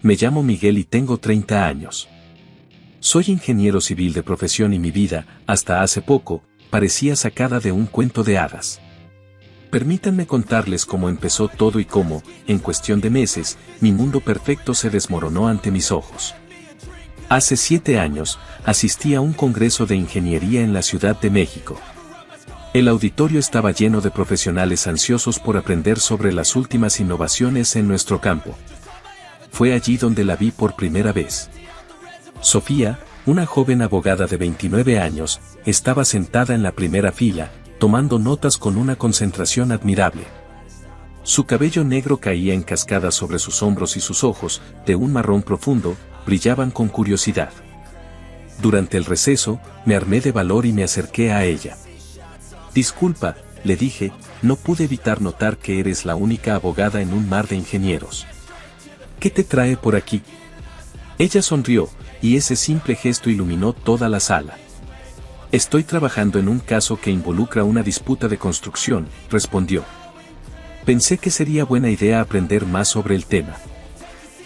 Me llamo Miguel y tengo 30 años. Soy ingeniero civil de profesión y mi vida, hasta hace poco, parecía sacada de un cuento de hadas. Permítanme contarles cómo empezó todo y cómo, en cuestión de meses, mi mundo perfecto se desmoronó ante mis ojos. Hace 7 años, asistí a un congreso de ingeniería en la Ciudad de México. El auditorio estaba lleno de profesionales ansiosos por aprender sobre las últimas innovaciones en nuestro campo. Fue allí donde la vi por primera vez. Sofía, una joven abogada de 29 años, estaba sentada en la primera fila, tomando notas con una concentración admirable. Su cabello negro caía en cascadas sobre sus hombros y sus ojos, de un marrón profundo, brillaban con curiosidad. Durante el receso, me armé de valor y me acerqué a ella. «Disculpa», le dije, «no pude evitar notar que eres la única abogada en un mar de ingenieros. ¿Qué te trae por aquí?». Ella sonrió, y ese simple gesto iluminó toda la sala. «Estoy trabajando en un caso que involucra una disputa de construcción», respondió. Pensé que sería buena idea aprender más sobre el tema.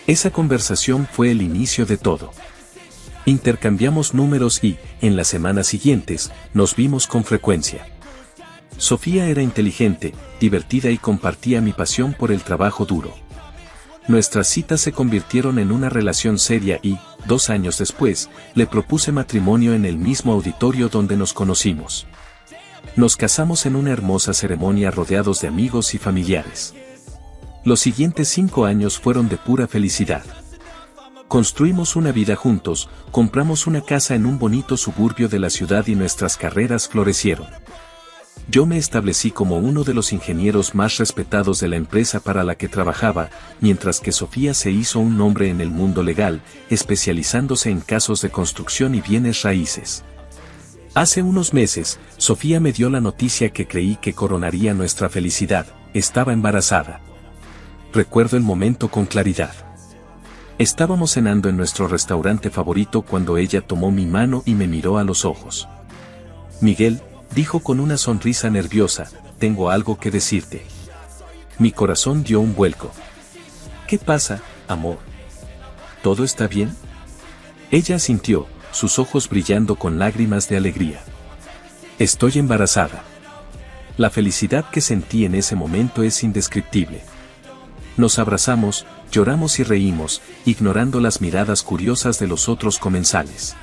Esa conversación fue el inicio de todo. Intercambiamos números y, en las semanas siguientes, nos vimos con frecuencia. Sofía era inteligente, divertida y compartía mi pasión por el trabajo duro. Nuestras citas se convirtieron en una relación seria y, 2 años después, le propuse matrimonio en el mismo auditorio donde nos conocimos. Nos casamos en una hermosa ceremonia rodeados de amigos y familiares. Los siguientes 5 años fueron de pura felicidad. Construimos una vida juntos, compramos una casa en un bonito suburbio de la ciudad y nuestras carreras florecieron. Yo me establecí como uno de los ingenieros más respetados de la empresa para la que trabajaba, mientras que Sofía se hizo un nombre en el mundo legal, especializándose en casos de construcción y bienes raíces. Hace unos meses, Sofía me dio la noticia que creí que coronaría nuestra felicidad: estaba embarazada. Recuerdo el momento con claridad. Estábamos cenando en nuestro restaurante favorito cuando ella tomó mi mano y me miró a los ojos. «Miguel», dijo con una sonrisa nerviosa, «tengo algo que decirte». Mi corazón dio un vuelco. «¿Qué pasa, amor? ¿Todo está bien?». Ella asintió, sus ojos brillando con lágrimas de alegría. «Estoy embarazada». La felicidad que sentí en ese momento es indescriptible. Nos abrazamos, lloramos y reímos, ignorando las miradas curiosas de los otros comensales.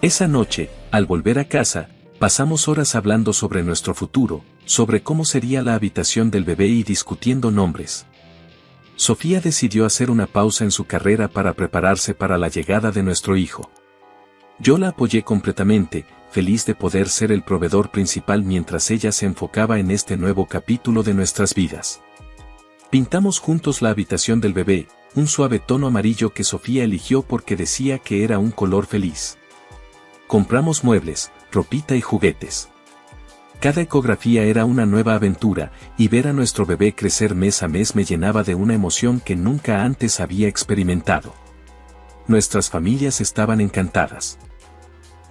Esa noche, al volver a casa, pasamos horas hablando sobre nuestro futuro, sobre cómo sería la habitación del bebé y discutiendo nombres. Sofía decidió hacer una pausa en su carrera para prepararse para la llegada de nuestro hijo. Yo la apoyé completamente, feliz de poder ser el proveedor principal mientras ella se enfocaba en este nuevo capítulo de nuestras vidas. Pintamos juntos la habitación del bebé, un suave tono amarillo que Sofía eligió porque decía que era un color feliz. Compramos muebles, ropita y juguetes. Cada ecografía era una nueva aventura, y ver a nuestro bebé crecer mes a mes me llenaba de una emoción que nunca antes había experimentado. Nuestras familias estaban encantadas.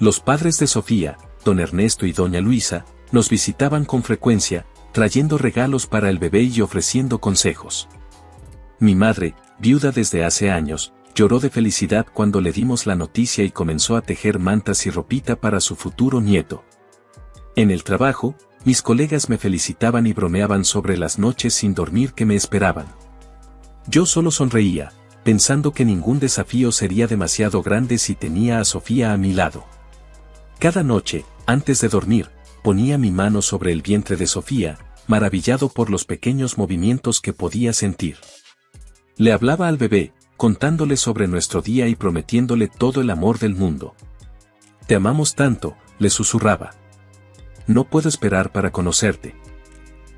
Los padres de Sofía, don Ernesto y doña Luisa, nos visitaban con frecuencia, trayendo regalos para el bebé y ofreciendo consejos. Mi madre, viuda desde hace años, lloró de felicidad cuando le dimos la noticia y comenzó a tejer mantas y ropita para su futuro nieto. En el trabajo, mis colegas me felicitaban y bromeaban sobre las noches sin dormir que me esperaban. Yo solo sonreía, pensando que ningún desafío sería demasiado grande si tenía a Sofía a mi lado. Cada noche, antes de dormir, ponía mi mano sobre el vientre de Sofía, maravillado por los pequeños movimientos que podía sentir. Le hablaba al bebé, contándole sobre nuestro día y prometiéndole todo el amor del mundo. «Te amamos tanto», le susurraba. «No puedo esperar para conocerte».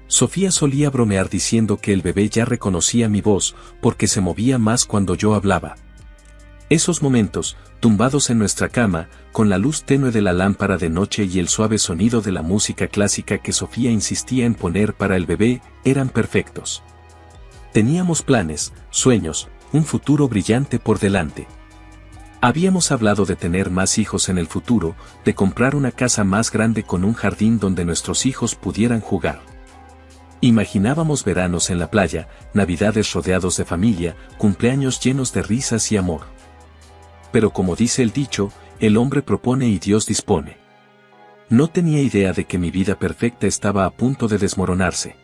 Sofía solía bromear diciendo que el bebé ya reconocía mi voz, porque se movía más cuando yo hablaba. Esos momentos, tumbados en nuestra cama, con la luz tenue de la lámpara de noche y el suave sonido de la música clásica que Sofía insistía en poner para el bebé, eran perfectos. Teníamos planes, sueños, un futuro brillante por delante. Habíamos hablado de tener más hijos en el futuro, de comprar una casa más grande con un jardín donde nuestros hijos pudieran jugar. Imaginábamos veranos en la playa, navidades rodeados de familia, cumpleaños llenos de risas y amor. Pero como dice el dicho, el hombre propone y Dios dispone. No tenía idea de que mi vida perfecta estaba a punto de desmoronarse.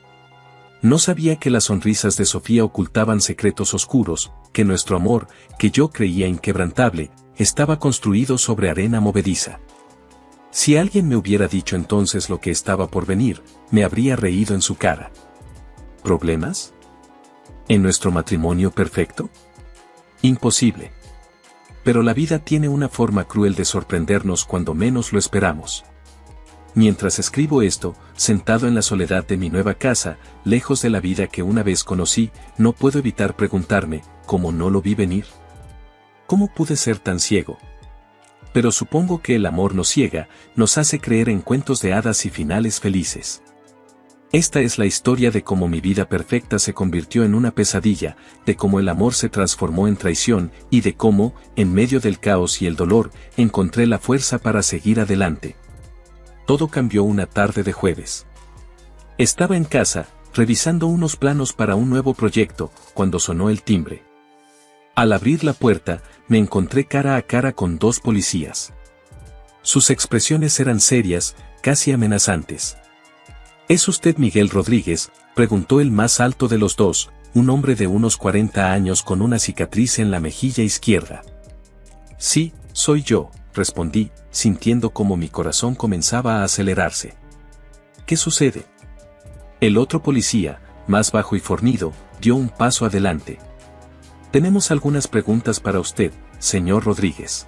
No sabía que las sonrisas de Sofía ocultaban secretos oscuros, que nuestro amor, que yo creía inquebrantable, estaba construido sobre arena movediza. Si alguien me hubiera dicho entonces lo que estaba por venir, me habría reído en su cara. ¿Problemas? ¿En nuestro matrimonio perfecto? Imposible. Pero la vida tiene una forma cruel de sorprendernos cuando menos lo esperamos. Mientras escribo esto, sentado en la soledad de mi nueva casa, lejos de la vida que una vez conocí, no puedo evitar preguntarme, ¿cómo no lo vi venir? ¿Cómo pude ser tan ciego? Pero supongo que el amor nos ciega, nos hace creer en cuentos de hadas y finales felices. Esta es la historia de cómo mi vida perfecta se convirtió en una pesadilla, de cómo el amor se transformó en traición y de cómo, en medio del caos y el dolor, encontré la fuerza para seguir adelante. Todo cambió una tarde de jueves. Estaba en casa, revisando unos planos para un nuevo proyecto, cuando sonó el timbre. Al abrir la puerta, me encontré cara a cara con dos policías. Sus expresiones eran serias, casi amenazantes. ¿Es usted Miguel Rodríguez?, preguntó el más alto de los dos, un hombre de unos 40 años con una cicatriz en la mejilla izquierda. Sí, soy yo, respondí, sintiendo como mi corazón comenzaba a acelerarse. ¿Qué sucede? El otro policía, más bajo y fornido, dio un paso adelante. Tenemos algunas preguntas para usted, señor Rodríguez.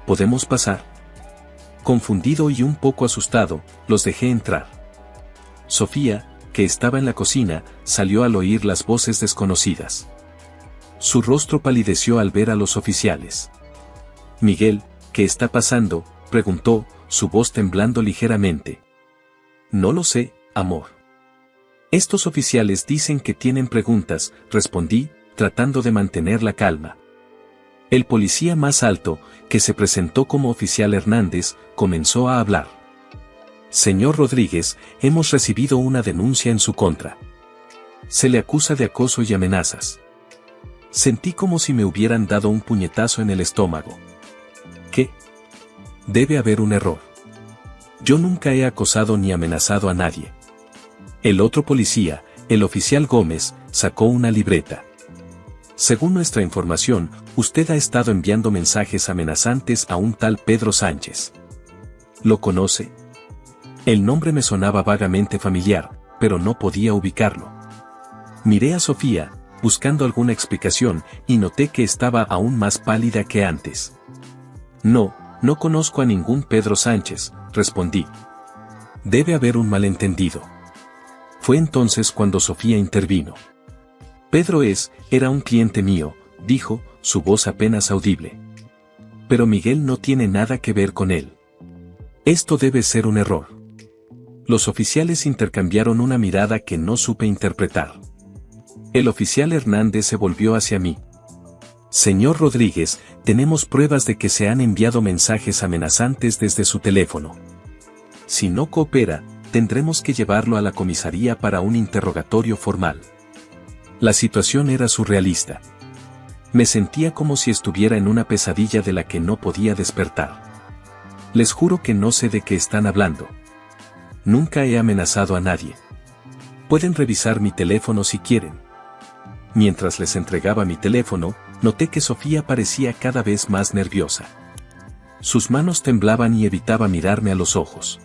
¿Podemos pasar? Confundido y un poco asustado, los dejé entrar. Sofía, que estaba en la cocina, salió al oír las voces desconocidas. Su rostro palideció al ver a los oficiales. Miguel, ¿qué está pasando?, preguntó, su voz temblando ligeramente. No lo sé, amor. Estos oficiales dicen que tienen preguntas, respondí, tratando de mantener la calma. El policía más alto, que se presentó como oficial Hernández, comenzó a hablar. Señor Rodríguez, hemos recibido una denuncia en su contra. Se le acusa de acoso y amenazas. Sentí como si me hubieran dado un puñetazo en el estómago. ¿Qué? Debe haber un error. Yo nunca he acosado ni amenazado a nadie. El otro policía, el oficial Gómez, sacó una libreta. Según nuestra información, usted ha estado enviando mensajes amenazantes a un tal Pedro Sánchez. ¿Lo conoce? El nombre me sonaba vagamente familiar, pero no podía ubicarlo. Miré a Sofía, buscando alguna explicación, y noté que estaba aún más pálida que antes. No conozco a ningún Pedro Sánchez, respondí. Debe haber un malentendido. Fue entonces cuando Sofía intervino. Pedro era un cliente mío, dijo, su voz apenas audible. Pero Miguel no tiene nada que ver con él. Esto debe ser un error. Los oficiales intercambiaron una mirada que no supe interpretar. El oficial Hernández se volvió hacia mí. Señor Rodríguez, tenemos pruebas de que se han enviado mensajes amenazantes desde su teléfono. Si no coopera, tendremos que llevarlo a la comisaría para un interrogatorio formal. La situación era surrealista. Me sentía como si estuviera en una pesadilla de la que no podía despertar. Les juro que no sé de qué están hablando. Nunca he amenazado a nadie. Pueden revisar mi teléfono si quieren. Mientras les entregaba mi teléfono, noté que Sofía parecía cada vez más nerviosa. Sus manos temblaban y evitaba mirarme a los ojos.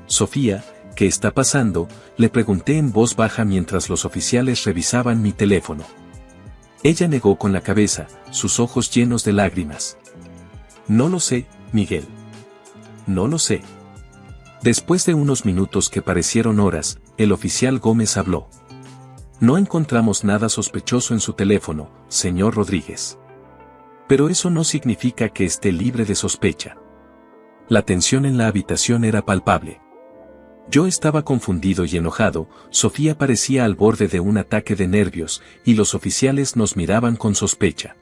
Sofía, ¿qué está pasando?, le pregunté en voz baja mientras los oficiales revisaban mi teléfono. Ella negó con la cabeza, sus ojos llenos de lágrimas. No lo sé, Miguel. No lo sé. Después de unos minutos que parecieron horas, el oficial Gómez habló. No encontramos nada sospechoso en su teléfono, señor Rodríguez. Pero eso no significa que esté libre de sospecha. La tensión en la habitación era palpable. Yo estaba confundido y enojado, Sofía parecía al borde de un ataque de nervios, y los oficiales nos miraban con sospecha.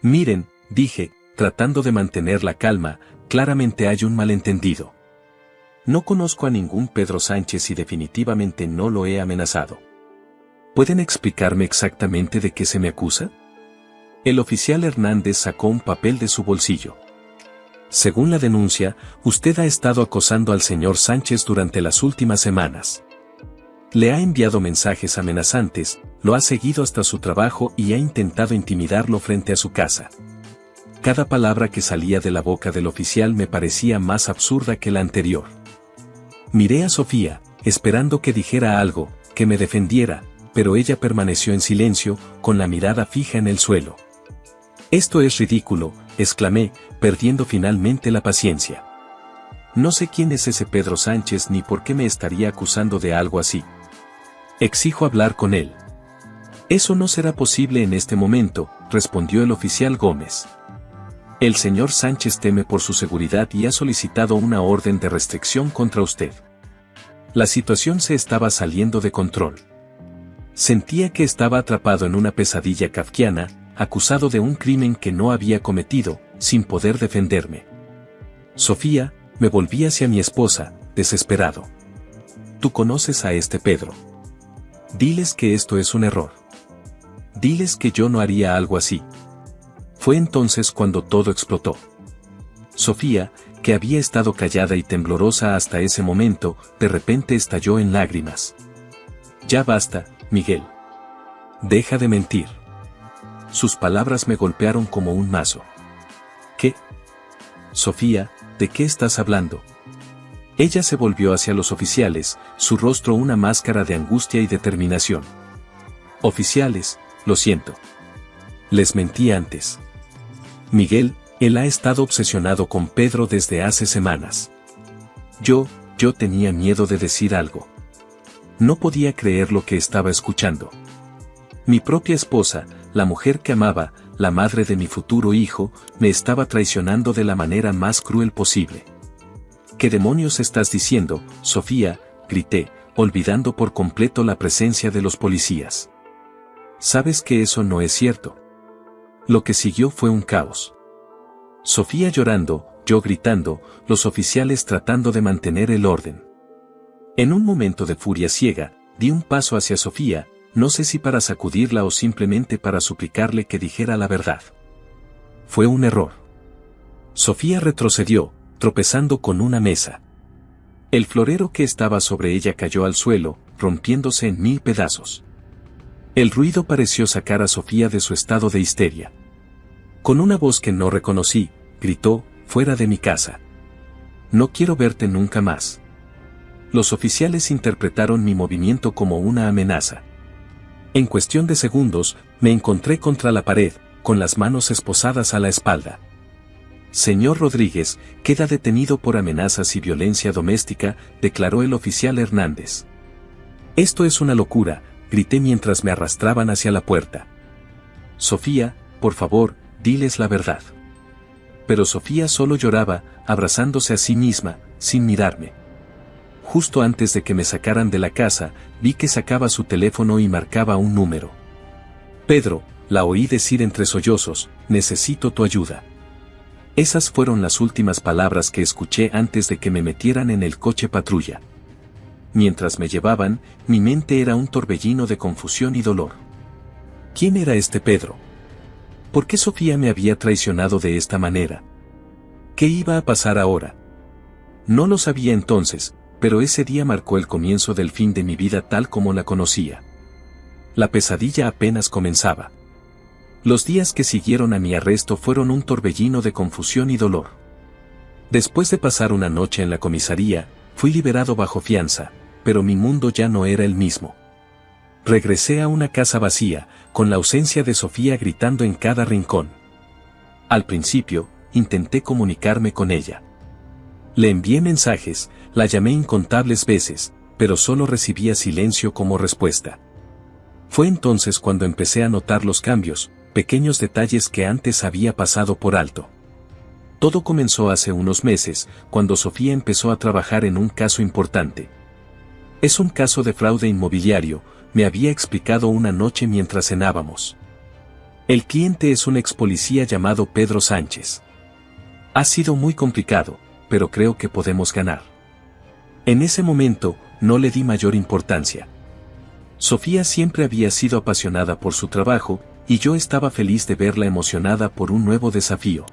Miren, dije, tratando de mantener la calma, claramente hay un malentendido. No conozco a ningún Pedro Sánchez y definitivamente no lo he amenazado. ¿Pueden explicarme exactamente de qué se me acusa? El oficial Hernández sacó un papel de su bolsillo. Según la denuncia, usted ha estado acosando al señor Sánchez durante las últimas semanas. Le ha enviado mensajes amenazantes, lo ha seguido hasta su trabajo y ha intentado intimidarlo frente a su casa. Cada palabra que salía de la boca del oficial me parecía más absurda que la anterior. Miré a Sofía, esperando que dijera algo, que me defendiera, pero ella permaneció en silencio, con la mirada fija en el suelo. «Esto es ridículo», exclamé, perdiendo finalmente la paciencia. «No sé quién es ese Pedro Sánchez ni por qué me estaría acusando de algo así. Exijo hablar con él». «Eso no será posible en este momento», respondió el oficial Gómez. «El señor Sánchez teme por su seguridad y ha solicitado una orden de restricción contra usted». La situación se estaba saliendo de control. Sentía que estaba atrapado en una pesadilla kafkiana, acusado de un crimen que no había cometido, sin poder defenderme. «Sofía», me volví hacia mi esposa, desesperado. «Tú conoces a este Pedro. Diles que esto es un error. Diles que yo no haría algo así». Fue entonces cuando todo explotó. Sofía, que había estado callada y temblorosa hasta ese momento, de repente estalló en lágrimas. «Ya basta, Miguel. Deja de mentir». Sus palabras me golpearon como un mazo. «¿Qué? Sofía, ¿de qué estás hablando?». Ella se volvió hacia los oficiales, su rostro una máscara de angustia y determinación. «Oficiales, lo siento. Les mentí antes. Miguel, él ha estado obsesionado con Pedro desde hace semanas. Yo tenía miedo de decir algo. No podía creer lo que estaba escuchando. Mi propia esposa, la mujer que amaba, la madre de mi futuro hijo, me estaba traicionando de la manera más cruel posible». «¿Qué demonios estás diciendo, Sofía?», grité, olvidando por completo la presencia de los policías. «Sabes que eso no es cierto». Lo que siguió fue un caos. Sofía llorando, yo gritando, los oficiales tratando de mantener el orden. En un momento de furia ciega, di un paso hacia Sofía, no sé si para sacudirla o simplemente para suplicarle que dijera la verdad. Fue un error. Sofía retrocedió, tropezando con una mesa. El florero que estaba sobre ella cayó al suelo, rompiéndose en 1000 pedazos. El ruido pareció sacar a Sofía de su estado de histeria. Con una voz que no reconocí, gritó: «Fuera de mi casa. No quiero verte nunca más». Los oficiales interpretaron mi movimiento como una amenaza. En cuestión de segundos, me encontré contra la pared, con las manos esposadas a la espalda. «Señor Rodríguez, queda detenido por amenazas y violencia doméstica», declaró el oficial Hernández. «Esto es una locura», grité mientras me arrastraban hacia la puerta. «Sofía, por favor, diles la verdad». Pero Sofía solo lloraba, abrazándose a sí misma, sin mirarme. Justo antes de que me sacaran de la casa, vi que sacaba su teléfono y marcaba un número. «Pedro», la oí decir entre sollozos, «necesito tu ayuda». Esas fueron las últimas palabras que escuché antes de que me metieran en el coche patrulla. Mientras me llevaban, mi mente era un torbellino de confusión y dolor. ¿Quién era este Pedro? ¿Por qué Sofía me había traicionado de esta manera? ¿Qué iba a pasar ahora? No lo sabía entonces, pero ese día marcó el comienzo del fin de mi vida tal como la conocía. La pesadilla apenas comenzaba. Los días que siguieron a mi arresto fueron un torbellino de confusión y dolor. Después de pasar una noche en la comisaría, fui liberado bajo fianza, pero mi mundo ya no era el mismo. Regresé a una casa vacía, con la ausencia de Sofía gritando en cada rincón. Al principio, intenté comunicarme con ella. Le envié mensajes, la llamé incontables veces, pero solo recibía silencio como respuesta. Fue entonces cuando empecé a notar los cambios, pequeños detalles que antes había pasado por alto. Todo comenzó hace unos meses, cuando Sofía empezó a trabajar en un caso importante. Es un caso de fraude inmobiliario, me había explicado una noche mientras cenábamos. El cliente es un ex policía llamado Pedro Sánchez. Ha sido muy complicado, pero creo que podemos ganar. En ese momento, no le di mayor importancia. Sofía siempre había sido apasionada por su trabajo, y yo estaba feliz de verla emocionada por un nuevo desafío.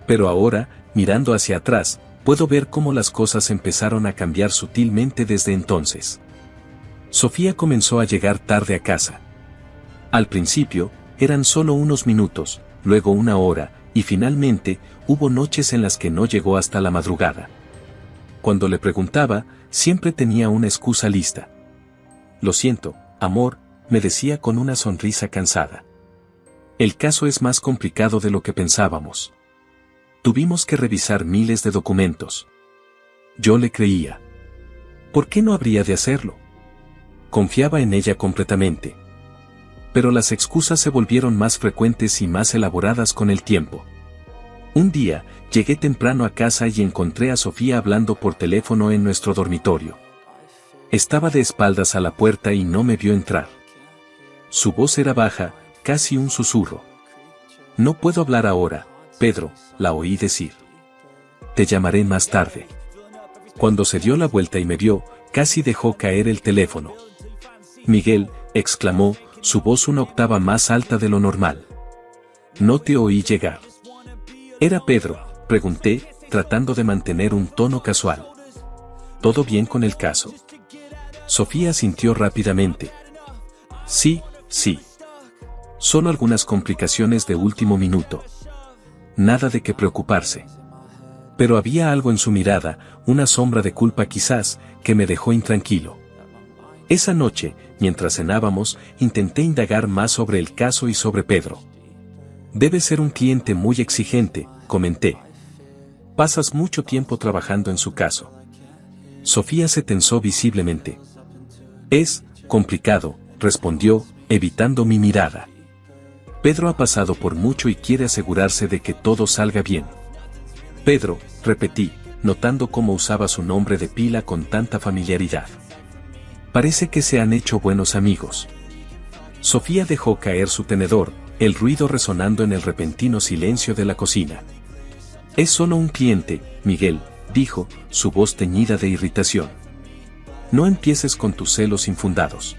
Pero ahora, mirando hacia atrás, puedo ver cómo las cosas empezaron a cambiar sutilmente desde entonces. Sofía comenzó a llegar tarde a casa. Al principio, eran solo unos minutos, luego una hora, y finalmente, hubo noches en las que no llegó hasta la madrugada. Cuando le preguntaba, siempre tenía una excusa lista. Lo siento, amor, me decía con una sonrisa cansada. El caso es más complicado de lo que pensábamos. Tuvimos que revisar miles de documentos. Yo le creía. ¿Por qué no habría de hacerlo? Confiaba en ella completamente. Pero las excusas se volvieron más frecuentes y más elaboradas con el tiempo. Un día, llegué temprano a casa y encontré a Sofía hablando por teléfono en nuestro dormitorio. Estaba de espaldas a la puerta y no me vio entrar. Su voz era baja, casi un susurro. No puedo hablar ahora, Pedro, la oí decir. Te llamaré más tarde. Cuando se dio la vuelta y me vio, casi dejó caer el teléfono. Miguel, exclamó, su voz una octava más alta de lo normal. No te oí llegar. ¿Era Pedro?, pregunté, tratando de mantener un tono casual. ¿Todo bien con el caso? Sofía asintió rápidamente. Sí, sí. Solo algunas complicaciones de último minuto. Nada de qué preocuparse. Pero había algo en su mirada, una sombra de culpa quizás, que me dejó intranquilo. Esa noche, mientras cenábamos, intenté indagar más sobre el caso y sobre Pedro. Debe ser un cliente muy exigente, comenté. Pasas mucho tiempo trabajando en su caso. Sofía se tensó visiblemente. Es complicado, respondió, evitando mi mirada. Pedro ha pasado por mucho y quiere asegurarse de que todo salga bien. Pedro, repetí, notando cómo usaba su nombre de pila con tanta familiaridad. Parece que se han hecho buenos amigos. Sofía dejó caer su tenedor, el ruido resonando en el repentino silencio de la cocina. Es solo un cliente, Miguel, dijo, su voz teñida de irritación. No empieces con tus celos infundados.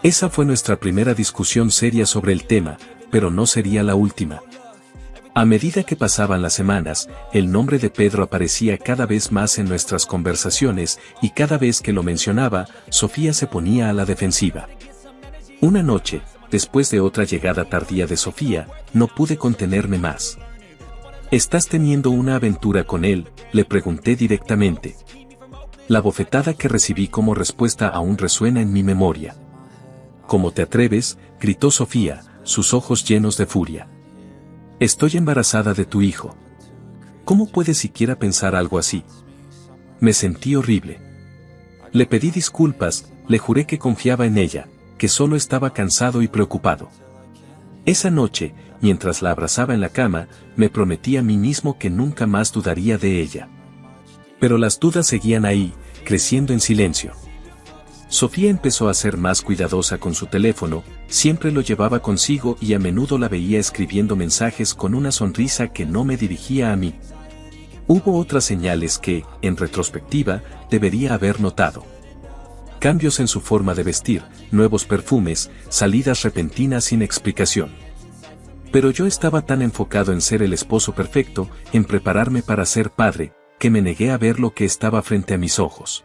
Esa fue nuestra primera discusión seria sobre el tema, pero no sería la última. A medida que pasaban las semanas, el nombre de Pedro aparecía cada vez más en nuestras conversaciones y cada vez que lo mencionaba, Sofía se ponía a la defensiva. Una noche, después de otra llegada tardía de Sofía, no pude contenerme más. ¿Estás teniendo una aventura con él?, le pregunté directamente. La bofetada que recibí como respuesta aún resuena en mi memoria. ¿Cómo te atreves?, gritó Sofía, sus ojos llenos de furia. Estoy embarazada de tu hijo. ¿Cómo puedes siquiera pensar algo así? Me sentí horrible. Le pedí disculpas, le juré que confiaba en ella, que solo estaba cansado y preocupado. Esa noche, mientras la abrazaba en la cama, me prometí a mí mismo que nunca más dudaría de ella. Pero las dudas seguían ahí, creciendo en silencio. Sofía empezó a ser más cuidadosa con su teléfono, siempre lo llevaba consigo y a menudo la veía escribiendo mensajes con una sonrisa que no me dirigía a mí. Hubo otras señales que, en retrospectiva, debería haber notado. Cambios en su forma de vestir, nuevos perfumes, salidas repentinas sin explicación. Pero yo estaba tan enfocado en ser el esposo perfecto, en prepararme para ser padre, que me negué a ver lo que estaba frente a mis ojos.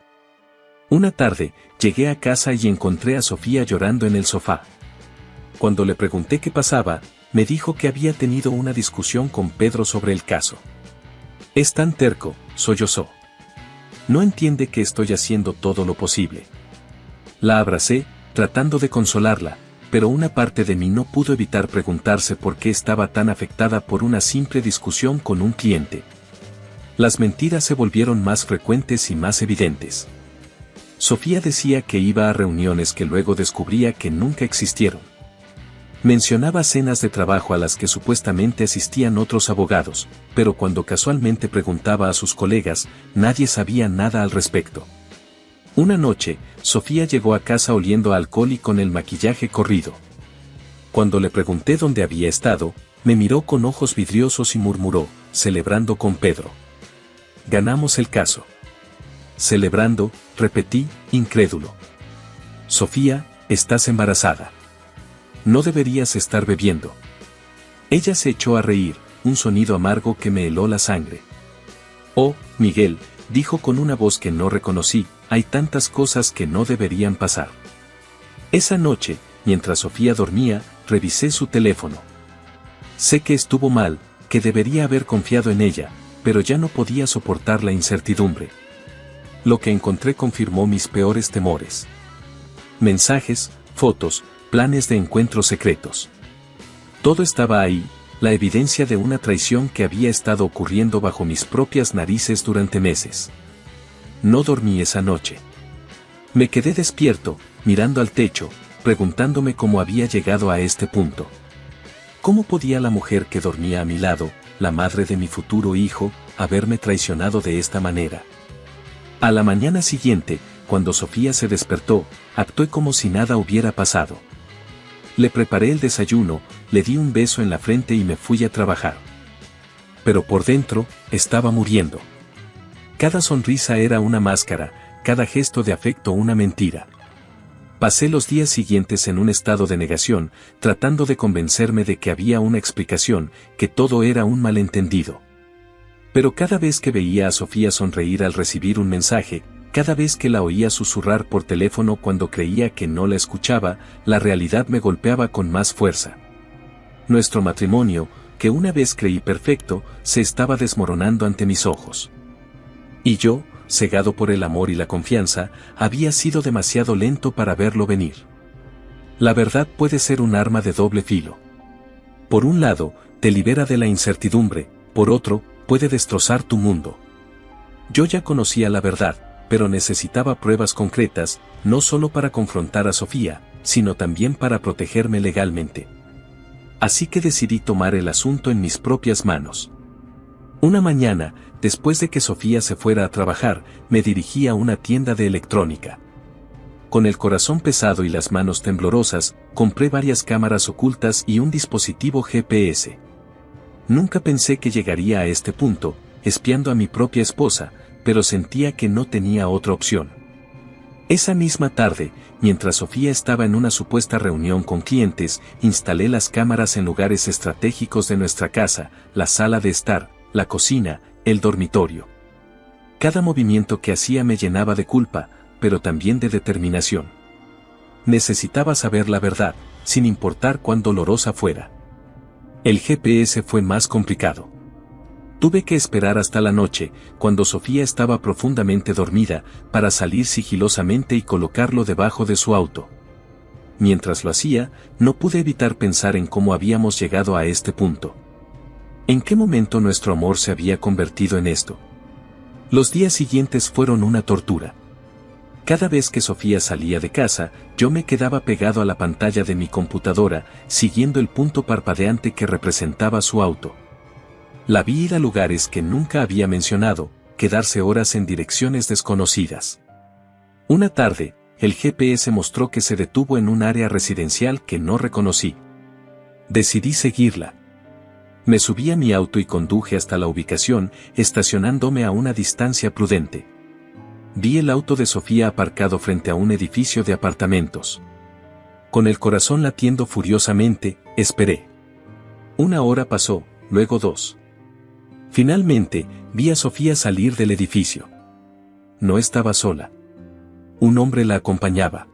Una tarde, llegué a casa y encontré a Sofía llorando en el sofá. Cuando le pregunté qué pasaba, me dijo que había tenido una discusión con Pedro sobre el caso. Es tan terco, sollozó. No entiende que estoy haciendo todo lo posible. La abracé, tratando de consolarla, pero una parte de mí no pudo evitar preguntarse por qué estaba tan afectada por una simple discusión con un cliente. Las mentiras se volvieron más frecuentes y más evidentes. Sofía decía que iba a reuniones que luego descubría que nunca existieron. Mencionaba cenas de trabajo a las que supuestamente asistían otros abogados, pero cuando casualmente preguntaba a sus colegas, nadie sabía nada al respecto. Una noche, Sofía llegó a casa oliendo a alcohol y con el maquillaje corrido. Cuando le pregunté dónde había estado, me miró con ojos vidriosos y murmuró, celebrando con Pedro. Ganamos el caso. Celebrando, repetí, incrédulo. Sofía, estás embarazada. No deberías estar bebiendo. Ella se echó a reír, un sonido amargo que me heló la sangre. Oh, Miguel, dijo con una voz que no reconocí, hay tantas cosas que no deberían pasar. Esa noche, mientras Sofía dormía, revisé su teléfono. Sé que estuvo mal, que debería haber confiado en ella, pero ya no podía soportar la incertidumbre. Lo que encontré confirmó mis peores temores. Mensajes, fotos, planes de encuentros secretos. Todo estaba ahí, la evidencia de una traición que había estado ocurriendo bajo mis propias narices durante meses. No dormí esa noche. Me quedé despierto, mirando al techo, preguntándome cómo había llegado a este punto. ¿Cómo podía la mujer que dormía a mi lado, la madre de mi futuro hijo, haberme traicionado de esta manera? A la mañana siguiente, cuando Sofía se despertó, actué como si nada hubiera pasado. Le preparé el desayuno, le di un beso en la frente y me fui a trabajar. Pero por dentro, estaba muriendo. Cada sonrisa era una máscara, cada gesto de afecto una mentira. Pasé los días siguientes en un estado de negación, tratando de convencerme de que había una explicación, que todo era un malentendido. Pero cada vez que veía a Sofía sonreír al recibir un mensaje, cada vez que la oía susurrar por teléfono cuando creía que no la escuchaba, la realidad me golpeaba con más fuerza. Nuestro matrimonio, que una vez creí perfecto, se estaba desmoronando ante mis ojos. Y yo, cegado por el amor y la confianza, había sido demasiado lento para verlo venir. La verdad puede ser un arma de doble filo. Por un lado, te libera de la incertidumbre, por otro, puede destrozar tu mundo. Yo ya conocía la verdad, pero necesitaba pruebas concretas, no solo para confrontar a Sofía, sino también para protegerme legalmente. Así que decidí tomar el asunto en mis propias manos. Una mañana, después de que Sofía se fuera a trabajar, me dirigí a una tienda de electrónica. Con el corazón pesado y las manos temblorosas, compré varias cámaras ocultas y un dispositivo GPS. Nunca pensé que llegaría a este punto, espiando a mi propia esposa, pero sentía que no tenía otra opción. Esa misma tarde, mientras Sofía estaba en una supuesta reunión con clientes, instalé las cámaras en lugares estratégicos de nuestra casa, la sala de estar, la cocina, el dormitorio. Cada movimiento que hacía me llenaba de culpa, pero también de determinación. Necesitaba saber la verdad, sin importar cuán dolorosa fuera. El GPS fue más complicado. Tuve que esperar hasta la noche, cuando Sofía estaba profundamente dormida, para salir sigilosamente y colocarlo debajo de su auto. Mientras lo hacía, no pude evitar pensar en cómo habíamos llegado a este punto. ¿En qué momento nuestro amor se había convertido en esto? Los días siguientes fueron una tortura. Cada vez que Sofía salía de casa, yo me quedaba pegado a la pantalla de mi computadora, siguiendo el punto parpadeante que representaba su auto. La vi ir a lugares que nunca había mencionado, quedarse horas en direcciones desconocidas. Una tarde, el GPS mostró que se detuvo en un área residencial que no reconocí. Decidí seguirla. Me subí a mi auto y conduje hasta la ubicación, estacionándome a una distancia prudente. Vi el auto de Sofía aparcado frente a un edificio de apartamentos. Con el corazón latiendo furiosamente, esperé. 1 hora pasó, luego 2. Finalmente, vi a Sofía salir del edificio. No estaba sola. Un hombre la acompañaba.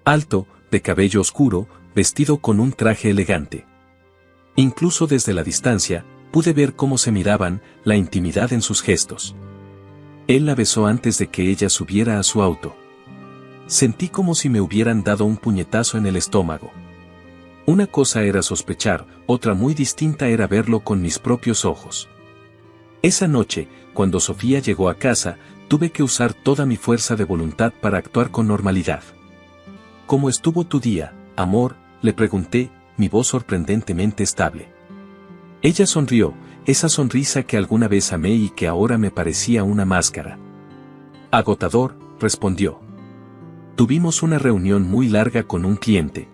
Alto, de cabello oscuro, vestido con un traje elegante. Incluso desde la distancia, pude ver cómo se miraban, la intimidad en sus gestos. Él la besó antes de que ella subiera a su auto. Sentí como si me hubieran dado un puñetazo en el estómago. Una cosa era sospechar, otra muy distinta era verlo con mis propios ojos. Esa noche, cuando Sofía llegó a casa, tuve que usar toda mi fuerza de voluntad para actuar con normalidad. ¿Cómo estuvo tu día, amor?, le pregunté, mi voz sorprendentemente estable. Ella sonrió, esa sonrisa que alguna vez amé y que ahora me parecía una máscara. Agotador, respondió. Tuvimos una reunión muy larga con un cliente.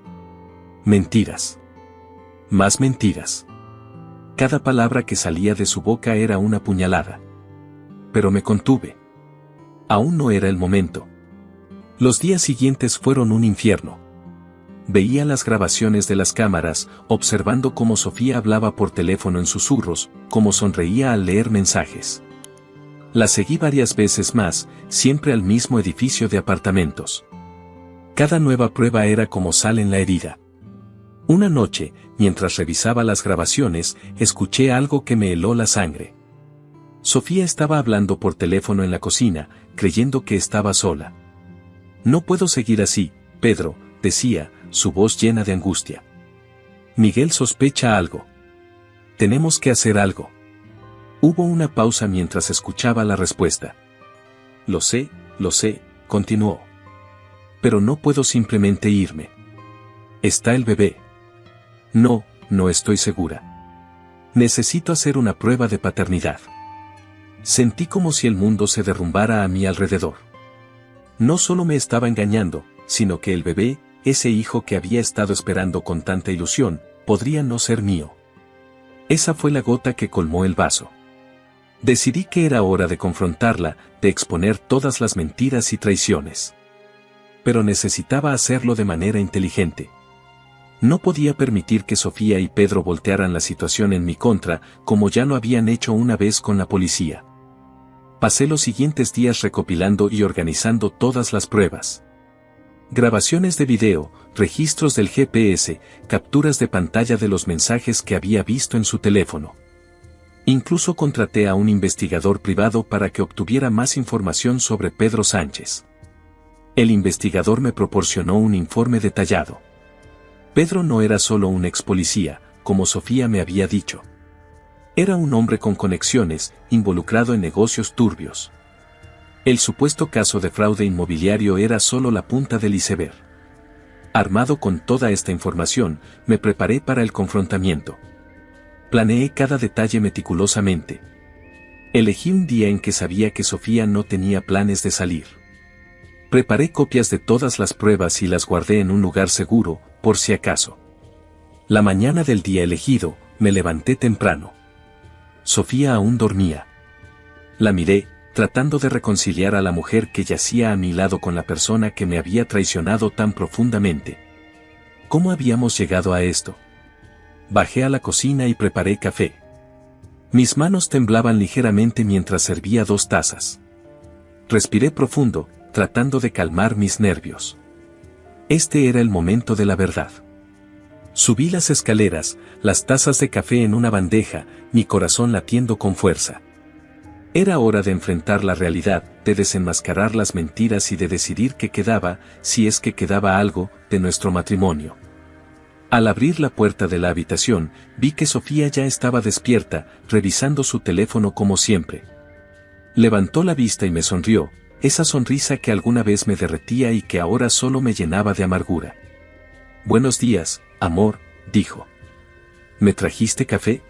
Mentiras. Más mentiras. Cada palabra que salía de su boca era una puñalada. Pero me contuve. Aún no era el momento. Los días siguientes fueron un infierno. Veía las grabaciones de las cámaras, observando cómo Sofía hablaba por teléfono en susurros, cómo sonreía al leer mensajes. La seguí varias veces más, siempre al mismo edificio de apartamentos. Cada nueva prueba era como sal en la herida. Una noche, mientras revisaba las grabaciones, escuché algo que me heló la sangre. Sofía estaba hablando por teléfono en la cocina, creyendo que estaba sola. No puedo seguir así, Pedro, decía, su voz llena de angustia. Miguel sospecha algo. Tenemos que hacer algo. Hubo una pausa mientras escuchaba la respuesta. Lo sé, continuó. Pero no puedo simplemente irme. ¿Está el bebé? No, no estoy segura. Necesito hacer una prueba de paternidad. Sentí como si el mundo se derrumbara a mi alrededor. No solo me estaba engañando, sino que el bebé, ese hijo que había estado esperando con tanta ilusión, podría no ser mío. Esa fue la gota que colmó el vaso. Decidí que era hora de confrontarla, de exponer todas las mentiras y traiciones. Pero necesitaba hacerlo de manera inteligente. No podía permitir que Sofía y Pedro voltearan la situación en mi contra, como ya lo habían hecho una vez con la policía. Pasé los siguientes días recopilando y organizando todas las pruebas. Grabaciones de video, registros del GPS, capturas de pantalla de los mensajes que había visto en su teléfono. Incluso contraté a un investigador privado para que obtuviera más información sobre Pedro Sánchez. El investigador me proporcionó un informe detallado. Pedro no era solo un ex policía, como Sofía me había dicho. Era un hombre con conexiones, involucrado en negocios turbios. El supuesto caso de fraude inmobiliario era solo la punta del iceberg. Armado con toda esta información, me preparé para el confrontamiento. Planeé cada detalle meticulosamente. Elegí un día en que sabía que Sofía no tenía planes de salir. Preparé copias de todas las pruebas y las guardé en un lugar seguro, por si acaso. La mañana del día elegido, me levanté temprano. Sofía aún dormía. La miré, tratando de reconciliar a la mujer que yacía a mi lado con la persona que me había traicionado tan profundamente. ¿Cómo habíamos llegado a esto? Bajé a la cocina y preparé café. Mis manos temblaban ligeramente mientras servía 2 tazas. Respiré profundo, tratando de calmar mis nervios. Este era el momento de la verdad. Subí las escaleras, las tazas de café en una bandeja, mi corazón latiendo con fuerza. Era hora de enfrentar la realidad, de desenmascarar las mentiras y de decidir qué quedaba, si es que quedaba algo, de nuestro matrimonio. Al abrir la puerta de la habitación, vi que Sofía ya estaba despierta, revisando su teléfono como siempre. Levantó la vista y me sonrió, esa sonrisa que alguna vez me derretía y que ahora solo me llenaba de amargura. «Buenos días, amor», dijo. «¿Me trajiste café?»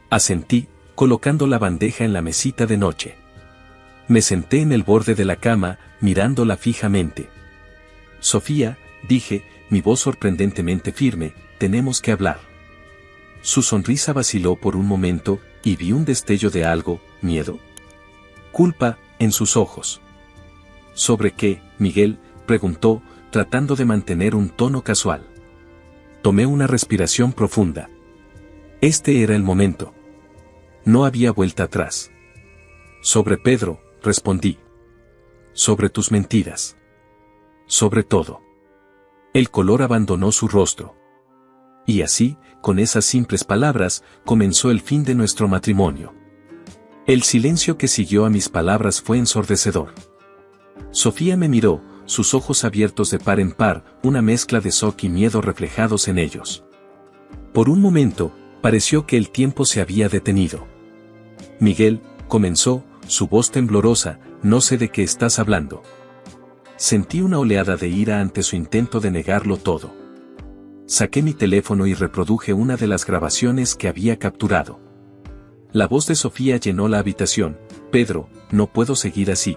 Asentí, colocando la bandeja en la mesita de noche. Me senté en el borde de la cama, mirándola fijamente. «Sofía», dije, mi voz sorprendentemente firme, «tenemos que hablar». Su sonrisa vaciló por un momento, y vi un destello de algo, miedo, culpa, en sus ojos. «¿Sobre qué, Miguel?», preguntó, tratando de mantener un tono casual. Tomé una respiración profunda. Este era el momento. No había vuelta atrás. «Sobre Pedro», respondí. «Sobre tus mentiras. Sobre todo». El color abandonó su rostro. Y así, con esas simples palabras, comenzó el fin de nuestro matrimonio. El silencio que siguió a mis palabras fue ensordecedor. Sofía me miró, sus ojos abiertos de par en par, una mezcla de shock y miedo reflejados en ellos. Por un momento, pareció que el tiempo se había detenido. «Miguel», comenzó, su voz temblorosa, «no sé de qué estás hablando». Sentí una oleada de ira ante su intento de negarlo todo. Saqué mi teléfono y reproduje una de las grabaciones que había capturado. La voz de Sofía llenó la habitación. «Pedro, no puedo seguir así.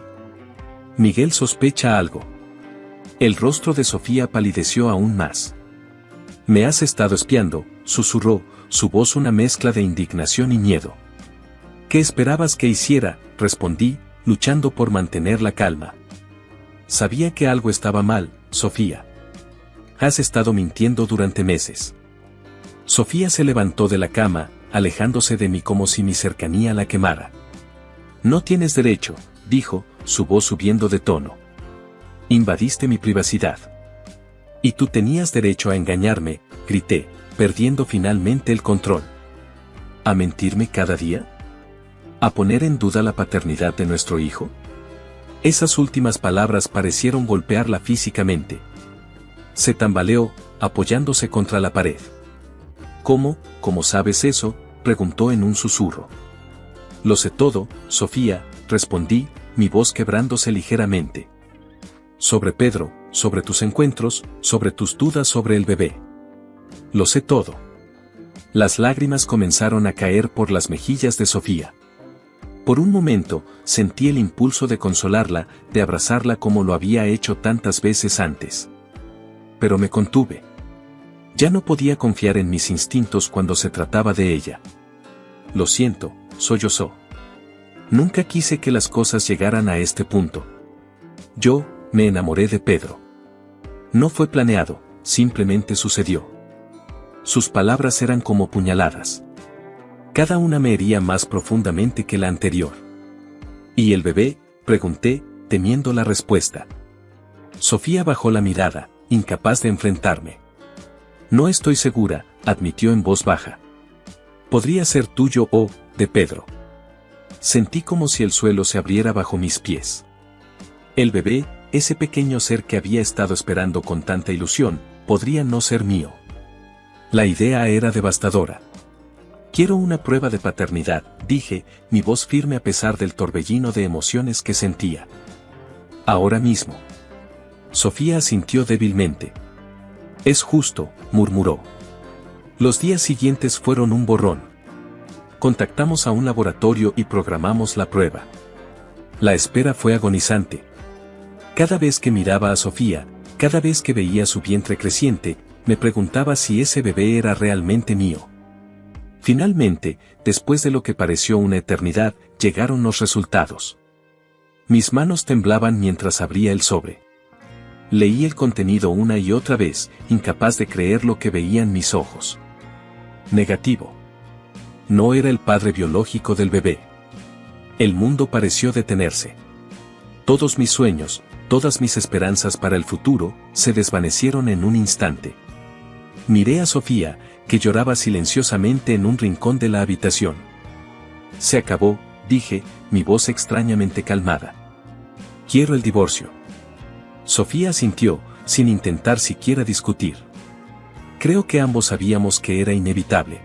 Miguel sospecha algo». El rostro de Sofía palideció aún más. «Me has estado espiando», susurró, su voz una mezcla de indignación y miedo. «¿Qué esperabas que hiciera?», respondí, luchando por mantener la calma. Sabía que algo estaba mal, Sofía. Has estado mintiendo durante meses. Sofía se levantó de la cama, alejándose de mí como si mi cercanía la quemara. No tienes derecho, dijo, su voz subiendo de tono. Invadiste mi privacidad. Y tú tenías derecho a engañarme, grité, perdiendo finalmente el control. ¿A mentirme cada día? ¿A poner en duda la paternidad de nuestro hijo? Esas últimas palabras parecieron golpearla físicamente. Se tambaleó, apoyándose contra la pared. ¿Cómo sabes eso?, preguntó en un susurro. Lo sé todo, Sofía, respondí, mi voz quebrándose ligeramente. Sobre Pedro, sobre tus encuentros, sobre tus dudas sobre el bebé. Lo sé todo. Las lágrimas comenzaron a caer por las mejillas de Sofía. Por un momento, sentí el impulso de consolarla, de abrazarla como lo había hecho tantas veces antes. Pero me contuve. Ya no podía confiar en mis instintos cuando se trataba de ella. Lo siento, sollozó. Nunca quise que las cosas llegaran a este punto. Yo, me enamoré de Pedro. No fue planeado, simplemente sucedió. Sus palabras eran como puñaladas. Cada una me hería más profundamente que la anterior. ¿Y el bebé?, pregunté, temiendo la respuesta. Sofía bajó la mirada, incapaz de enfrentarme. No estoy segura, admitió en voz baja. Podría ser tuyo o, de Pedro. Sentí como si el suelo se abriera bajo mis pies. El bebé, ese pequeño ser que había estado esperando con tanta ilusión, podría no ser mío. La idea era devastadora. Quiero una prueba de paternidad, dije, mi voz firme a pesar del torbellino de emociones que sentía. Ahora mismo. Sofía asintió débilmente. Es justo, murmuró. Los días siguientes fueron un borrón. Contactamos a un laboratorio y programamos la prueba. La espera fue agonizante. Cada vez que miraba a Sofía, cada vez que veía su vientre creciente, me preguntaba si ese bebé era realmente mío. Finalmente, después de lo que pareció una eternidad, llegaron los resultados. Mis manos temblaban mientras abría el sobre. Leí el contenido una y otra vez, incapaz de creer lo que veían mis ojos. Negativo. No era el padre biológico del bebé. El mundo pareció detenerse. Todos mis sueños, todas mis esperanzas para el futuro, se desvanecieron en un instante. Miré a Sofía, que lloraba silenciosamente en un rincón de la habitación. Se acabó, dije, mi voz extrañamente calmada. Quiero el divorcio. Sofía asintió, sin intentar siquiera discutir. Creo que ambos sabíamos que era inevitable.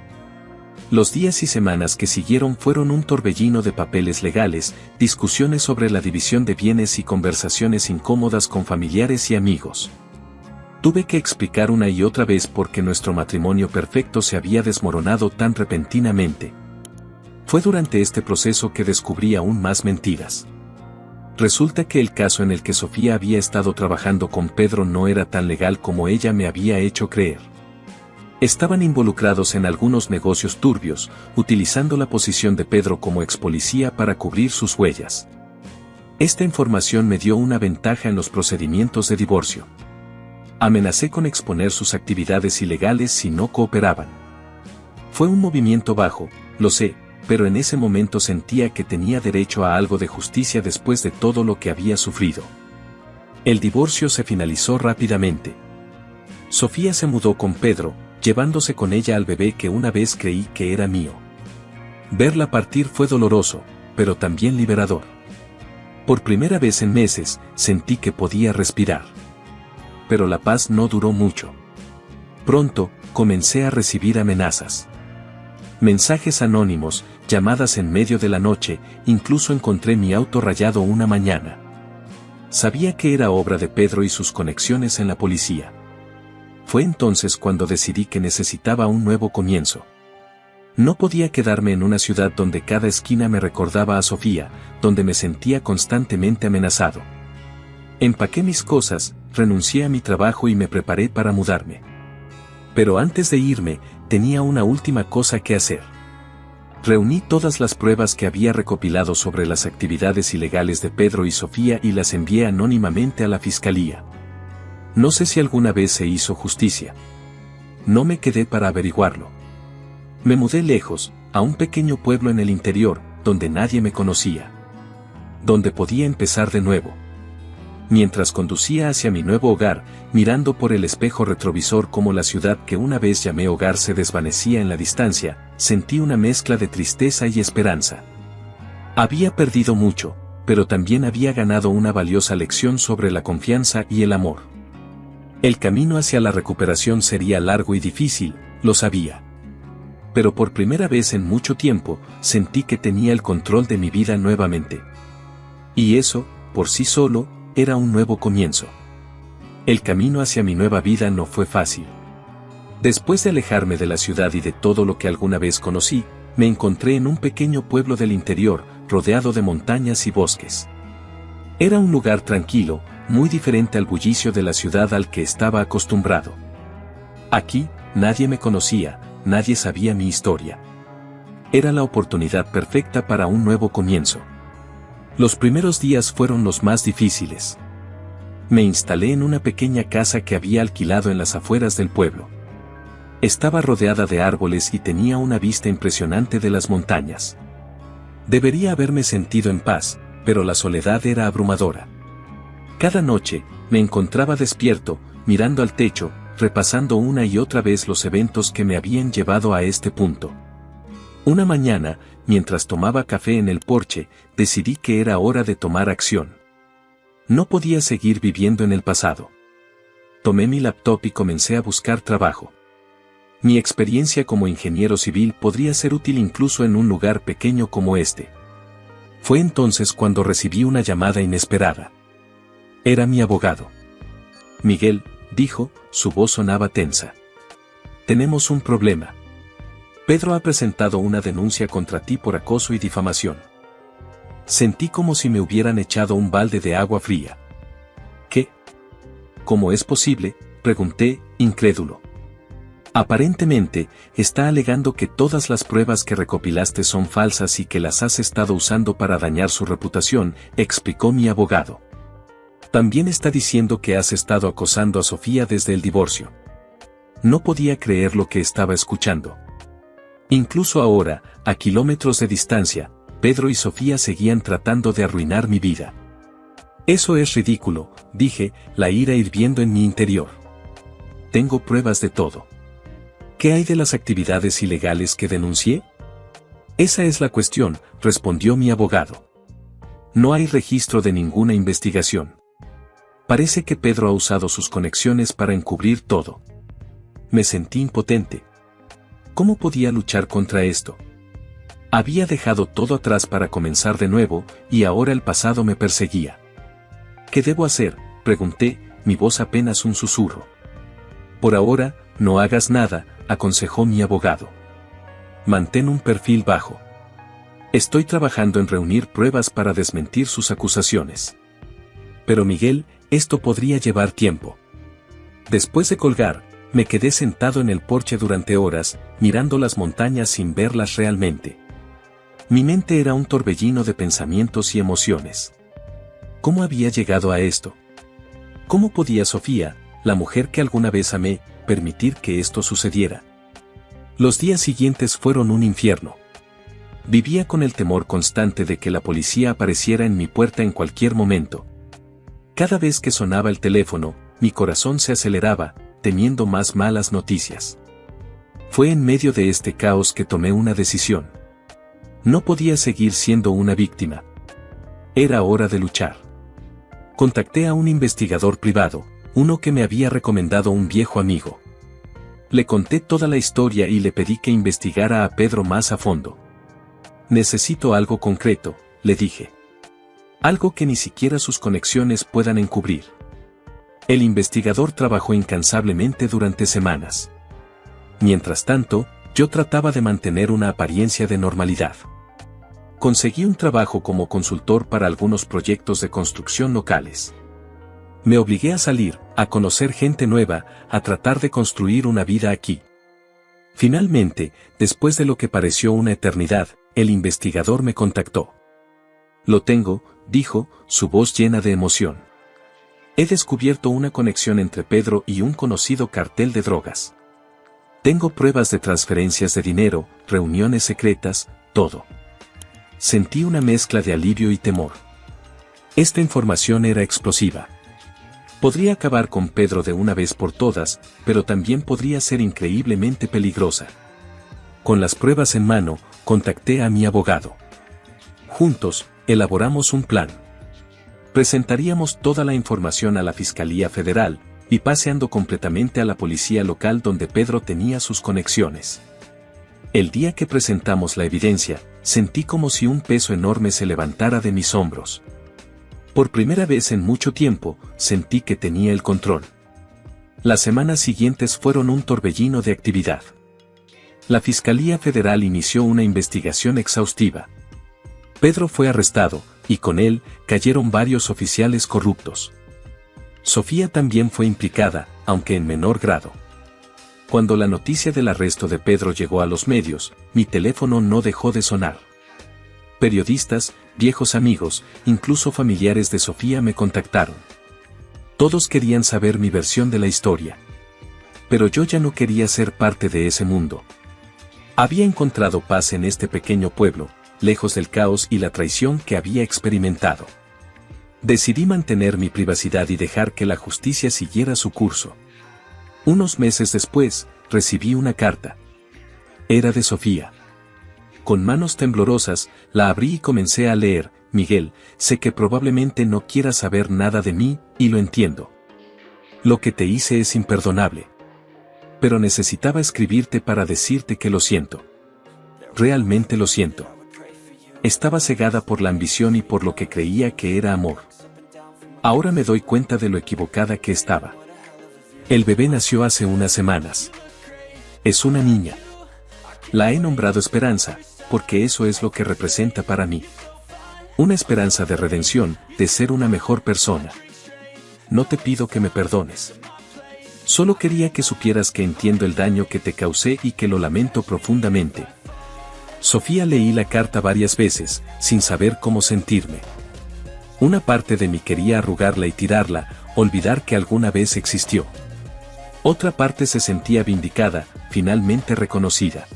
Los días y semanas que siguieron fueron un torbellino de papeles legales, discusiones sobre la división de bienes y conversaciones incómodas con familiares y amigos. Tuve que explicar una y otra vez por qué nuestro matrimonio perfecto se había desmoronado tan repentinamente. Fue durante este proceso que descubrí aún más mentiras. Resulta que el caso en el que Sofía había estado trabajando con Pedro no era tan legal como ella me había hecho creer. Estaban involucrados en algunos negocios turbios, utilizando la posición de Pedro como expolicía para cubrir sus huellas. Esta información me dio una ventaja en los procedimientos de divorcio. Amenacé con exponer sus actividades ilegales si no cooperaban. Fue un movimiento bajo, lo sé, pero en ese momento sentía que tenía derecho a algo de justicia después de todo lo que había sufrido. El divorcio se finalizó rápidamente. Sofía se mudó con Pedro, llevándose con ella al bebé que una vez creí que era mío. Verla partir fue doloroso, pero también liberador. Por primera vez en meses, sentí que podía respirar. Pero la paz no duró mucho. Pronto, comencé a recibir amenazas. Mensajes anónimos, llamadas en medio de la noche, incluso encontré mi auto rayado una mañana. Sabía que era obra de Pedro y sus conexiones en la policía. Fue entonces cuando decidí que necesitaba un nuevo comienzo. No podía quedarme en una ciudad donde cada esquina me recordaba a Sofía, donde me sentía constantemente amenazado. Empaqué mis cosas, renuncié a mi trabajo y me preparé para mudarme. Pero antes de irme, tenía una última cosa que hacer. Reuní todas las pruebas que había recopilado sobre las actividades ilegales de Pedro y Sofía y las envié anónimamente a la fiscalía. No sé si alguna vez se hizo justicia. No me quedé para averiguarlo. Me mudé lejos, a un pequeño pueblo en el interior, donde nadie me conocía. Donde podía empezar de nuevo. Mientras conducía hacia mi nuevo hogar, mirando por el espejo retrovisor cómo la ciudad que una vez llamé hogar se desvanecía en la distancia, sentí una mezcla de tristeza y esperanza. Había perdido mucho, pero también había ganado una valiosa lección sobre la confianza y el amor. El camino hacia la recuperación sería largo y difícil, lo sabía. Pero por primera vez en mucho tiempo, sentí que tenía el control de mi vida nuevamente. Y eso, por sí solo, era un nuevo comienzo. El camino hacia mi nueva vida no fue fácil. Después de alejarme de la ciudad y de todo lo que alguna vez conocí, me encontré en un pequeño pueblo del interior, rodeado de montañas y bosques. Era un lugar tranquilo, muy diferente al bullicio de la ciudad al que estaba acostumbrado. Aquí, nadie me conocía, nadie sabía mi historia. Era la oportunidad perfecta para un nuevo comienzo. Los primeros días fueron los más difíciles. Me instalé en una pequeña casa que había alquilado en las afueras del pueblo. Estaba rodeada de árboles y tenía una vista impresionante de las montañas. Debería haberme sentido en paz, pero la soledad era abrumadora. Cada noche, me encontraba despierto, mirando al techo, repasando una y otra vez los eventos que me habían llevado a este punto. Una mañana, mientras tomaba café en el porche, decidí que era hora de tomar acción. No podía seguir viviendo en el pasado. Tomé mi laptop y comencé a buscar trabajo. Mi experiencia como ingeniero civil podría ser útil incluso en un lugar pequeño como este. Fue entonces cuando recibí una llamada inesperada. Era mi abogado. Miguel, dijo, su voz sonaba tensa. Tenemos un problema. Pedro ha presentado una denuncia contra ti por acoso y difamación. Sentí como si me hubieran echado un balde de agua fría. ¿Qué? ¿Cómo es posible?, pregunté, incrédulo. Aparentemente, está alegando que todas las pruebas que recopilaste son falsas y que las has estado usando para dañar su reputación, explicó mi abogado. También está diciendo que has estado acosando a Sofía desde el divorcio. No podía creer lo que estaba escuchando. Incluso ahora, a kilómetros de distancia, Pedro y Sofía seguían tratando de arruinar mi vida. Eso es ridículo, dije, la ira hirviendo en mi interior. Tengo pruebas de todo. ¿Qué hay de las actividades ilegales que denuncié? Esa es la cuestión, respondió mi abogado. No hay registro de ninguna investigación. Parece que Pedro ha usado sus conexiones para encubrir todo. Me sentí impotente. ¿Cómo podía luchar contra esto? Había dejado todo atrás para comenzar de nuevo, y ahora el pasado me perseguía. ¿Qué debo hacer?, pregunté, mi voz apenas un susurro. Por ahora, no hagas nada, aconsejó mi abogado. Mantén un perfil bajo. Estoy trabajando en reunir pruebas para desmentir sus acusaciones. Pero Miguel, esto podría llevar tiempo. Después de colgar, me quedé sentado en el porche durante horas, mirando las montañas sin verlas realmente. Mi mente era un torbellino de pensamientos y emociones. ¿Cómo había llegado a esto? ¿Cómo podía Sofía, la mujer que alguna vez amé, permitir que esto sucediera? Los días siguientes fueron un infierno. Vivía con el temor constante de que la policía apareciera en mi puerta en cualquier momento. Cada vez que sonaba el teléfono, mi corazón se aceleraba, temiendo más malas noticias. Fue en medio de este caos que tomé una decisión. No podía seguir siendo una víctima. Era hora de luchar. Contacté a un investigador privado, uno que me había recomendado un viejo amigo. Le conté toda la historia y le pedí que investigara a Pedro más a fondo. Necesito algo concreto, le dije. Algo que ni siquiera sus conexiones puedan encubrir. El investigador trabajó incansablemente durante semanas. Mientras tanto, yo trataba de mantener una apariencia de normalidad. Conseguí un trabajo como consultor para algunos proyectos de construcción locales. Me obligué a salir, a conocer gente nueva, a tratar de construir una vida aquí. Finalmente, después de lo que pareció una eternidad, el investigador me contactó. Lo tengo, dijo, su voz llena de emoción. He descubierto una conexión entre Pedro y un conocido cartel de drogas. Tengo pruebas de transferencias de dinero, reuniones secretas, todo. Sentí una mezcla de alivio y temor. Esta información era explosiva. Podría acabar con Pedro de una vez por todas, pero también podría ser increíblemente peligrosa. Con las pruebas en mano, contacté a mi abogado. Juntos, elaboramos un plan. Presentaríamos toda la información a la Fiscalía Federal, y paseando completamente a la policía local donde Pedro tenía sus conexiones. El día que presentamos la evidencia, sentí como si un peso enorme se levantara de mis hombros. Por primera vez en mucho tiempo, sentí que tenía el control. Las semanas siguientes fueron un torbellino de actividad. La Fiscalía Federal inició una investigación exhaustiva. Pedro fue arrestado, y con él, cayeron varios oficiales corruptos. Sofía también fue implicada, aunque en menor grado. Cuando la noticia del arresto de Pedro llegó a los medios, mi teléfono no dejó de sonar. Periodistas, viejos amigos, incluso familiares de Sofía me contactaron. Todos querían saber mi versión de la historia. Pero yo ya no quería ser parte de ese mundo. Había encontrado paz en este pequeño pueblo, lejos del caos y la traición que había experimentado. Decidí mantener mi privacidad y dejar que la justicia siguiera su curso. Unos meses después, recibí una carta. Era de Sofía. Con manos temblorosas, la abrí y comencé a leer: Miguel, sé que probablemente no quieras saber nada de mí, y lo entiendo. Lo que te hice es imperdonable. Pero necesitaba escribirte para decirte que lo siento. Realmente lo siento. Estaba cegada por la ambición y por lo que creía que era amor. Ahora me doy cuenta de lo equivocada que estaba. El bebé nació hace unas semanas. Es una niña. La he nombrado Esperanza, porque eso es lo que representa para mí. Una esperanza de redención, de ser una mejor persona. No te pido que me perdones. Solo quería que supieras que entiendo el daño que te causé y que lo lamento profundamente. Sofía, leí la carta varias veces, sin saber cómo sentirme. Una parte de mí quería arrugarla y tirarla, olvidar que alguna vez existió. Otra parte se sentía vindicada, finalmente reconocida.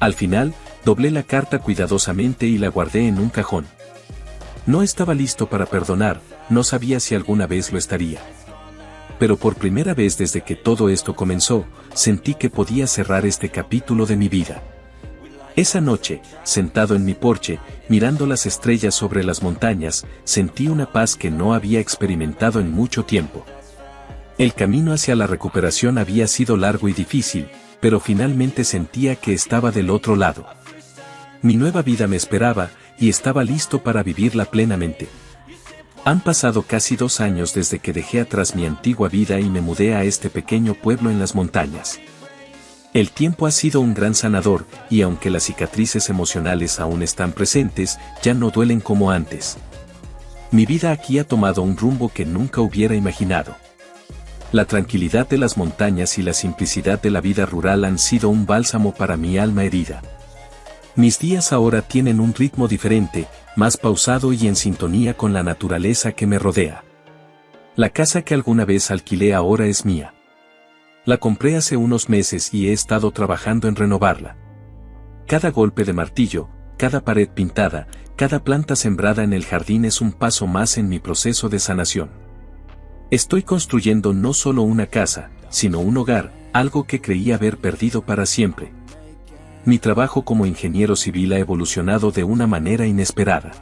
Al final, doblé la carta cuidadosamente y la guardé en un cajón. No estaba listo para perdonar, no sabía si alguna vez lo estaría. Pero por primera vez desde que todo esto comenzó, sentí que podía cerrar este capítulo de mi vida. Esa noche, sentado en mi porche, mirando las estrellas sobre las montañas, sentí una paz que no había experimentado en mucho tiempo. El camino hacia la recuperación había sido largo y difícil, pero finalmente sentía que estaba del otro lado. Mi nueva vida me esperaba, y estaba listo para vivirla plenamente. Han pasado casi 2 años desde que dejé atrás mi antigua vida y me mudé a este pequeño pueblo en las montañas. El tiempo ha sido un gran sanador, y aunque las cicatrices emocionales aún están presentes, ya no duelen como antes. Mi vida aquí ha tomado un rumbo que nunca hubiera imaginado. La tranquilidad de las montañas y la simplicidad de la vida rural han sido un bálsamo para mi alma herida. Mis días ahora tienen un ritmo diferente, más pausado y en sintonía con la naturaleza que me rodea. La casa que alguna vez alquilé ahora es mía. La compré hace unos meses y he estado trabajando en renovarla. Cada golpe de martillo, cada pared pintada, cada planta sembrada en el jardín es un paso más en mi proceso de sanación. Estoy construyendo no solo una casa, sino un hogar, algo que creí haber perdido para siempre. Mi trabajo como ingeniero civil ha evolucionado de una manera inesperada.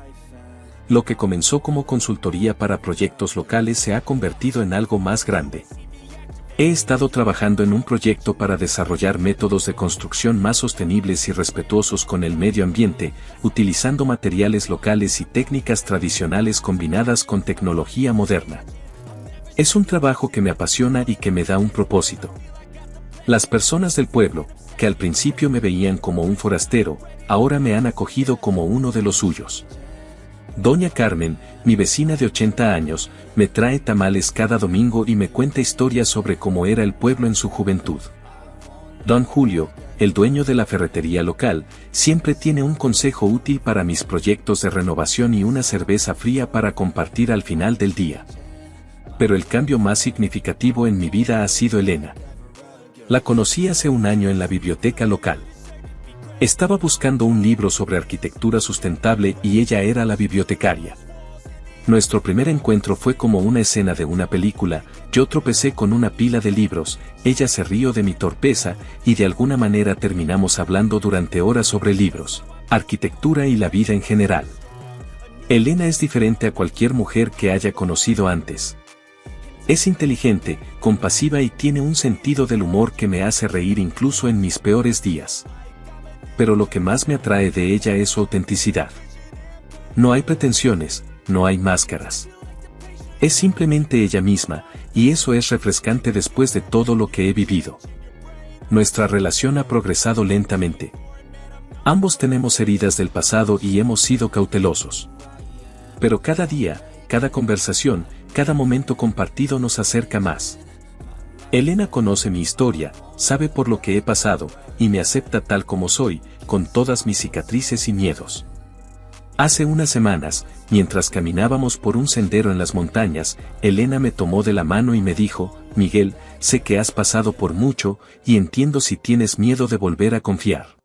Lo que comenzó como consultoría para proyectos locales se ha convertido en algo más grande. He estado trabajando en un proyecto para desarrollar métodos de construcción más sostenibles y respetuosos con el medio ambiente, utilizando materiales locales y técnicas tradicionales combinadas con tecnología moderna. Es un trabajo que me apasiona y que me da un propósito. Las personas del pueblo, que al principio me veían como un forastero, ahora me han acogido como uno de los suyos. Doña Carmen, mi vecina de 80 años, me trae tamales cada domingo y me cuenta historias sobre cómo era el pueblo en su juventud. Don Julio, el dueño de la ferretería local, siempre tiene un consejo útil para mis proyectos de renovación y una cerveza fría para compartir al final del día. Pero el cambio más significativo en mi vida ha sido Elena. La conocí hace un año en la biblioteca local. Estaba buscando un libro sobre arquitectura sustentable y ella era la bibliotecaria. Nuestro primer encuentro fue como una escena de una película. Yo tropecé con una pila de libros, ella se rió de mi torpeza y de alguna manera terminamos hablando durante horas sobre libros, arquitectura y la vida en general. Elena es diferente a cualquier mujer que haya conocido antes. Es inteligente, compasiva y tiene un sentido del humor que me hace reír incluso en mis peores días. Pero lo que más me atrae de ella es su autenticidad. No hay pretensiones, no hay máscaras. Es simplemente ella misma, y eso es refrescante después de todo lo que he vivido. Nuestra relación ha progresado lentamente. Ambos tenemos heridas del pasado y hemos sido cautelosos. Pero cada día, cada conversación, cada momento compartido nos acerca más. Elena conoce mi historia, sabe por lo que he pasado, y me acepta tal como soy, con todas mis cicatrices y miedos. Hace unas semanas, mientras caminábamos por un sendero en las montañas, Elena me tomó de la mano y me dijo, Miguel, sé que has pasado por mucho, y entiendo si tienes miedo de volver a confiar.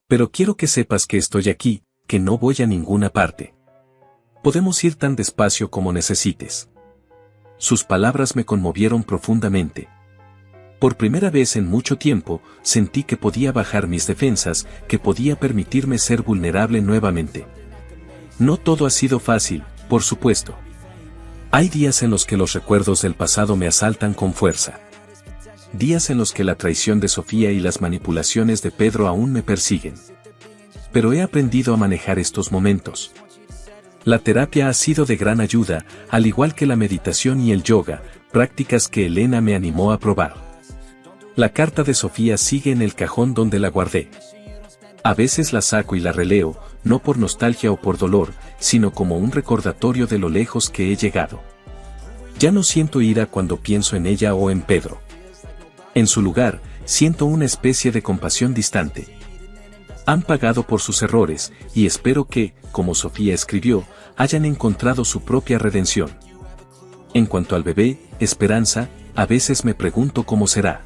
Pero quiero que sepas que estoy aquí, que no voy a ninguna parte. Podemos ir tan despacio como necesites. Sus palabras me conmovieron profundamente. Por primera vez en mucho tiempo, sentí que podía bajar mis defensas, que podía permitirme ser vulnerable nuevamente. No todo ha sido fácil, por supuesto. Hay días en los que los recuerdos del pasado me asaltan con fuerza. Días en los que la traición de Sofía y las manipulaciones de Pedro aún me persiguen. Pero he aprendido a manejar estos momentos. La terapia ha sido de gran ayuda, al igual que la meditación y el yoga, prácticas que Elena me animó a probar. La carta de Sofía sigue en el cajón donde la guardé. A veces la saco y la releo, no por nostalgia o por dolor, sino como un recordatorio de lo lejos que he llegado. Ya no siento ira cuando pienso en ella o en Pedro. En su lugar, siento una especie de compasión distante. Han pagado por sus errores, y espero que, como Sofía escribió, hayan encontrado su propia redención. En cuanto al bebé, Esperanza, a veces me pregunto cómo será.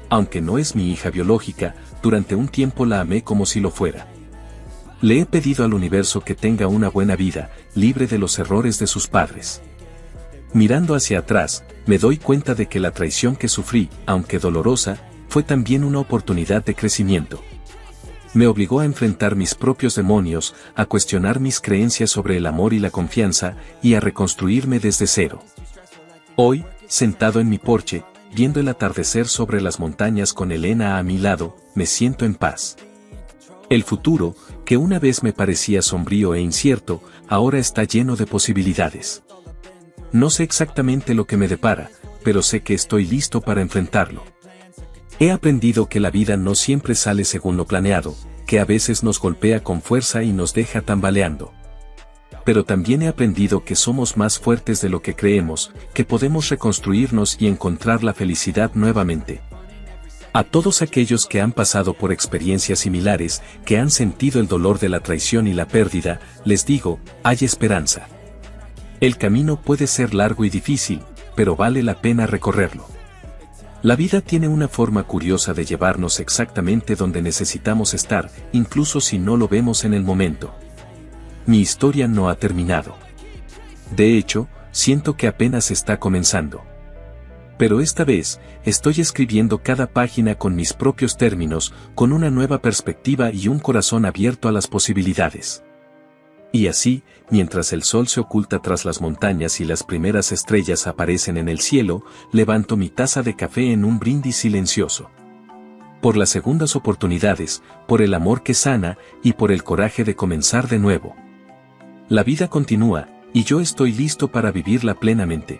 Aunque no es mi hija biológica, durante un tiempo la amé como si lo fuera. Le he pedido al universo que tenga una buena vida, libre de los errores de sus padres. Mirando hacia atrás, me doy cuenta de que la traición que sufrí, aunque dolorosa, fue también una oportunidad de crecimiento. Me obligó a enfrentar mis propios demonios, a cuestionar mis creencias sobre el amor y la confianza, y a reconstruirme desde cero. Hoy, sentado en mi porche, viendo el atardecer sobre las montañas con Elena a mi lado, me siento en paz. El futuro, que una vez me parecía sombrío e incierto, ahora está lleno de posibilidades. No sé exactamente lo que me depara, pero sé que estoy listo para enfrentarlo. He aprendido que la vida no siempre sale según lo planeado, que a veces nos golpea con fuerza y nos deja tambaleando. Pero también he aprendido que somos más fuertes de lo que creemos, que podemos reconstruirnos y encontrar la felicidad nuevamente. A todos aquellos que han pasado por experiencias similares, que han sentido el dolor de la traición y la pérdida, les digo, hay esperanza. El camino puede ser largo y difícil, pero vale la pena recorrerlo. La vida tiene una forma curiosa de llevarnos exactamente donde necesitamos estar, incluso si no lo vemos en el momento. Mi historia no ha terminado. De hecho, siento que apenas está comenzando. Pero esta vez, estoy escribiendo cada página con mis propios términos, con una nueva perspectiva y un corazón abierto a las posibilidades. Y así, mientras el sol se oculta tras las montañas y las primeras estrellas aparecen en el cielo, levanto mi taza de café en un brindis silencioso. Por las segundas oportunidades, por el amor que sana, y por el coraje de comenzar de nuevo. La vida continúa, y yo estoy listo para vivirla plenamente.